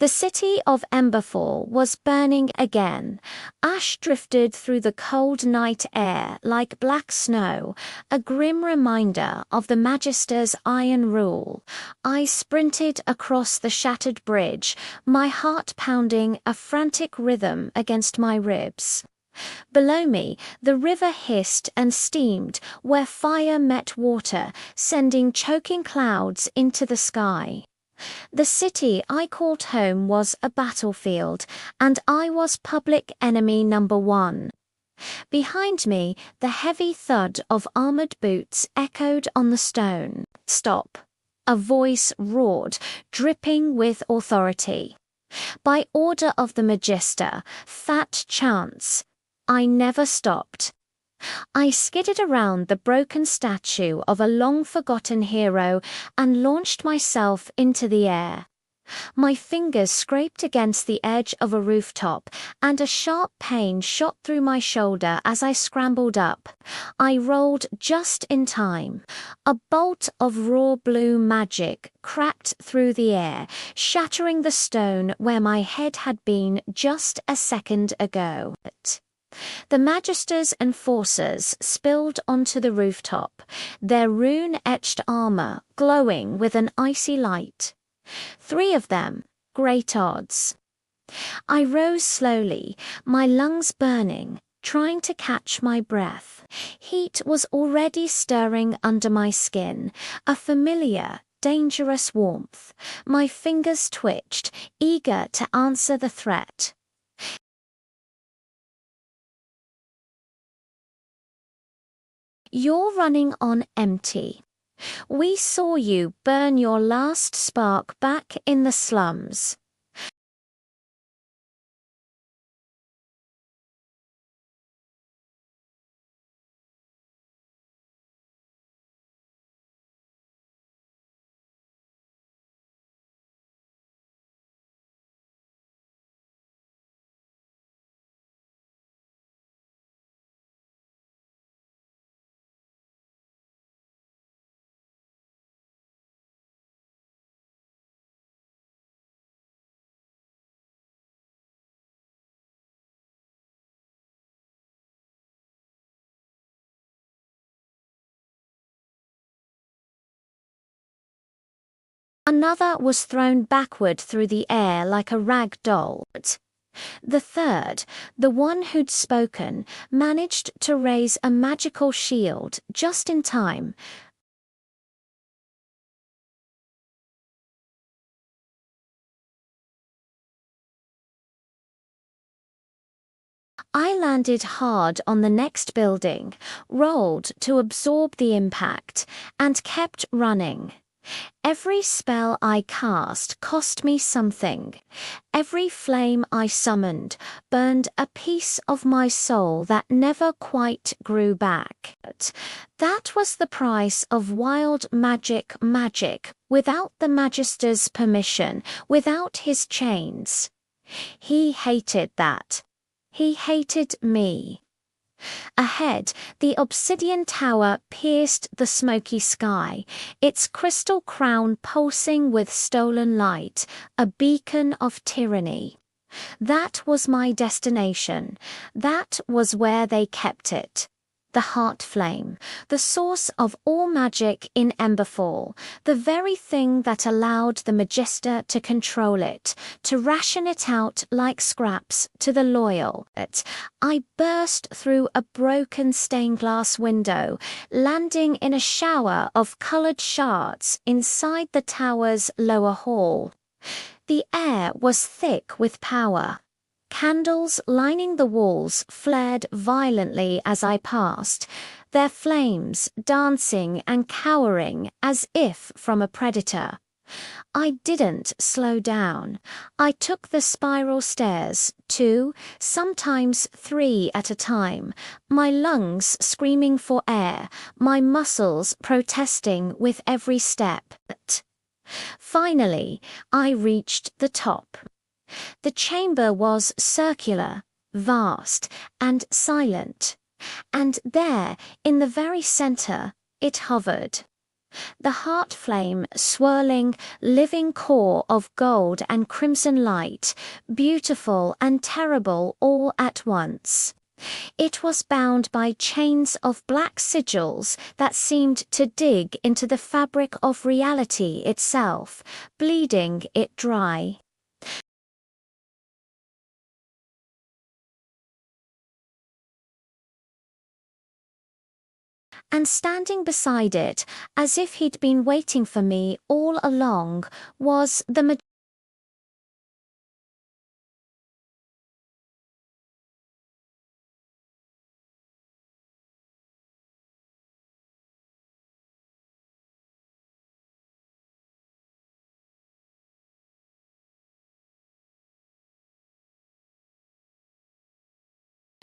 The city of Emberfall was burning again. Ash drifted through the cold night air like black snow, a grim reminder of the Magister's iron rule. I sprinted across the shattered bridge, my heart pounding a frantic rhythm against my ribs. Below me, the river hissed and steamed where fire met water, sending choking clouds into the sky. The city I called home was a battlefield, and I was public enemy number one. Behind me, the heavy thud of armored boots echoed on the stone. "Stop!" a voice roared, dripping with authority. By order of the Magister, Fat Chance. I never stopped. I skidded around the broken statue of a long-forgotten hero and launched myself into the air. My fingers scraped against the edge of a rooftop, and a sharp pain shot through my shoulder as I scrambled up. I rolled just in time. A bolt of raw blue magic cracked through the air, shattering the stone where my head had been just a second ago. The Magister's enforcers spilled onto the rooftop, their rune-etched armor glowing with an icy light. 3 of them, great odds. I rose slowly, my lungs burning, trying to catch my breath. Heat was already stirring under my skin, a familiar, dangerous warmth. My fingers twitched, eager to answer the threat. "You're running on empty. We saw you burn your last spark back in the slums." Another was thrown backward through the air like a rag doll. The third, the one who'd spoken, managed to raise a magical shield just in time. I landed hard on the next building, rolled to absorb the impact, and kept running. Every spell I cast cost me something. Every flame I summoned burned a piece of my soul that never quite grew back. That was the price of wild magic, without the Magister's permission, without his chains. He hated that. He hated me. Ahead, the obsidian tower pierced the smoky sky, its crystal crown pulsing with stolen light, a beacon of tyranny. That was my destination. That was where they kept it. The heart flame, the source of all magic in Emberfall, the very thing that allowed the Magister to control it, to ration it out like scraps to the loyal. I burst through a broken stained glass window, landing in a shower of coloured shards inside the tower's lower hall. The air was thick with power. Candles lining the walls flared violently as I passed, their flames dancing and cowering as if from a predator. I didn't slow down. I took the spiral stairs, 2, sometimes 3 at a time, my lungs screaming for air, my muscles protesting with every step. Finally, I reached the top. The chamber was circular, vast, and silent. And there, in the very center, it hovered. The heart flame, swirling, living core of gold and crimson light, beautiful and terrible all at once. It was bound by chains of black sigils that seemed to dig into the fabric of reality itself, bleeding it dry. And standing beside it, as if he'd been waiting for me all along, was the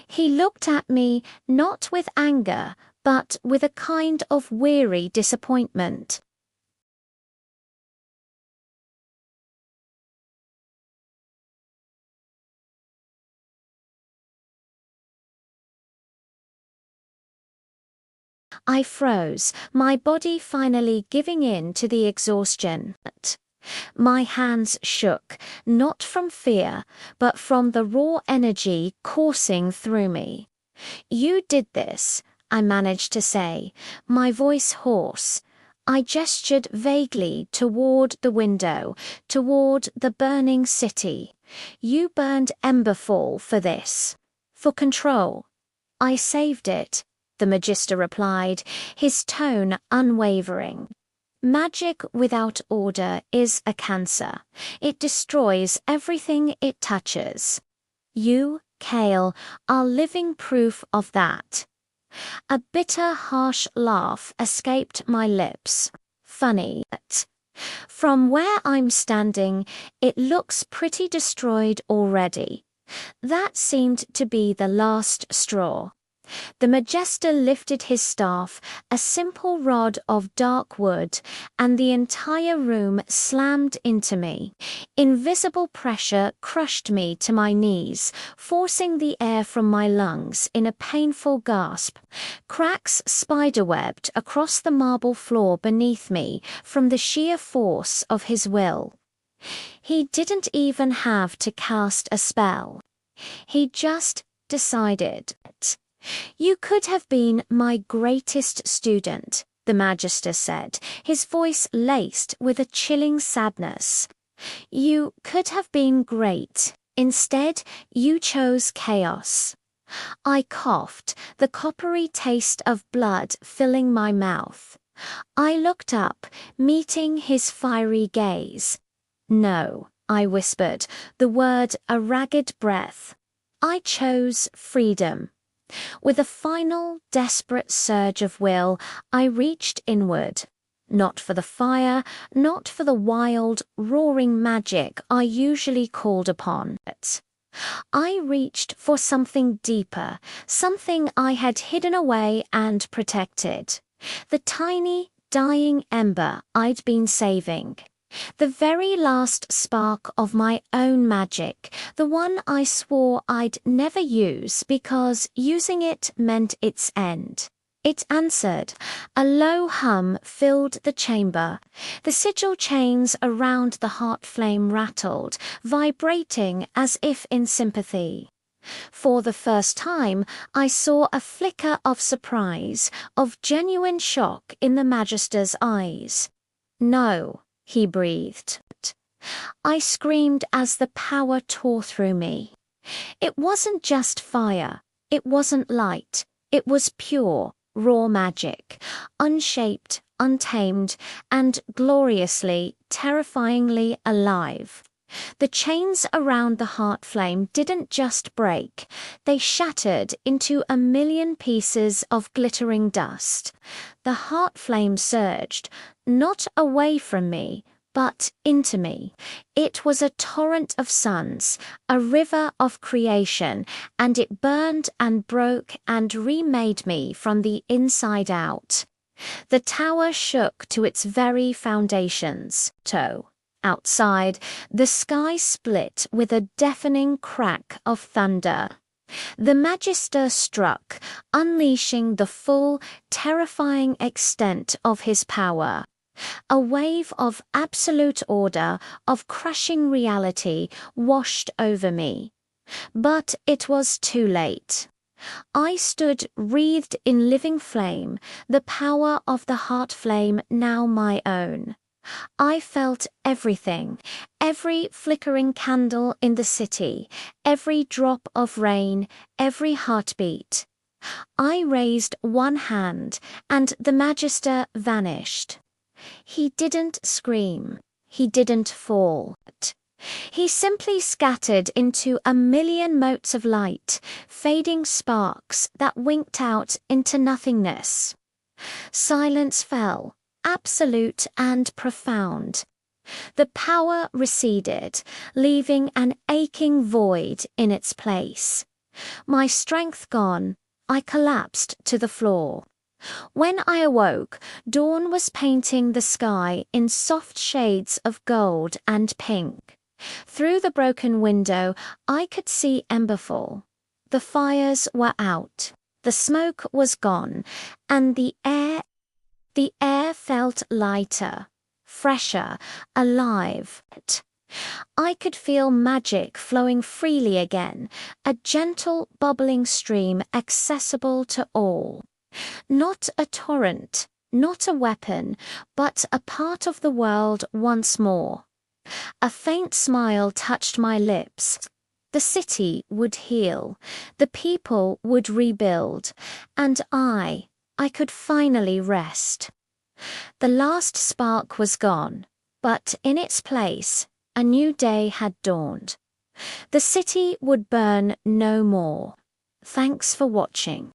He looked at me not with anger, but with a kind of weary disappointment. I froze, my body finally giving in to the exhaustion. My hands shook, not from fear, but from the raw energy coursing through me. "You did this," I managed to say, my voice hoarse. I gestured vaguely toward the window, toward the burning city. "You burned Emberfall for this. For control." "I saved it," the Magister replied, his tone unwavering. "Magic without order is a cancer. It destroys everything it touches. You, Kael, are living proof of that." A bitter, harsh laugh escaped my lips. "Funny. From where I'm standing, it looks pretty destroyed already." That seemed to be the last straw. The Magister lifted his staff, a simple rod of dark wood, and the entire room slammed into me. Invisible pressure crushed me to my knees, forcing the air from my lungs in a painful gasp. Cracks spiderwebbed across the marble floor beneath me from the sheer force of his will. He didn't even have to cast a spell. He just decided. "You could have been my greatest student," the Magister said, his voice laced with a chilling sadness. "You could have been great. Instead, you chose chaos." I coughed, the coppery taste of blood filling my mouth. I looked up, meeting his fiery gaze. "No," I whispered, the word a ragged breath. "I chose freedom." With a final, desperate surge of will, I reached inward. Not for the fire, not for the wild, roaring magic I usually called upon. I reached for something deeper, something I had hidden away and protected. The tiny, dying ember I'd been saving. The very last spark of my own magic, the one I swore I'd never use because using it meant its end. It answered. A low hum filled the chamber. The sigil chains around the heart flame rattled, vibrating as if in sympathy. For the first time, I saw a flicker of surprise, of genuine shock in the Magister's eyes. "No," he breathed. I screamed as the power tore through me. It wasn't just fire. It wasn't light. It was pure, raw magic, unshaped, untamed, and gloriously, terrifyingly alive. The chains around the heart flame didn't just break, they shattered into a million pieces of glittering dust. The heart flame surged, not away from me, but into me. It was a torrent of suns, a river of creation, and it burned and broke and remade me from the inside out. The tower shook to its very foundations. Outside, the sky split with a deafening crack of thunder. The Magister struck, unleashing the full, terrifying extent of his power. A wave of absolute order, of crushing reality, washed over me. But it was too late. I stood wreathed in living flame, the power of the heart flame now my own. I felt everything, every flickering candle in the city, every drop of rain, every heartbeat. I raised one hand, and the Magister vanished. He didn't scream. He didn't fall. He simply scattered into a million motes of light, fading sparks that winked out into nothingness. Silence fell, absolute and profound. The power receded, leaving an aching void in its place. My strength gone, I collapsed to the floor. When I awoke, dawn was painting the sky in soft shades of gold and pink. Through the broken window, I could see Emberfall. The fires were out, the smoke was gone, and the air felt lighter, fresher, alive. I could feel magic flowing freely again, a gentle, bubbling stream accessible to all. Not a torrent, not a weapon, but a part of the world once more. A faint smile touched my lips. The city would heal, the people would rebuild, and I could finally rest. The last spark was gone, but in its place, a new day had dawned. The city would burn no more. Thanks for watching.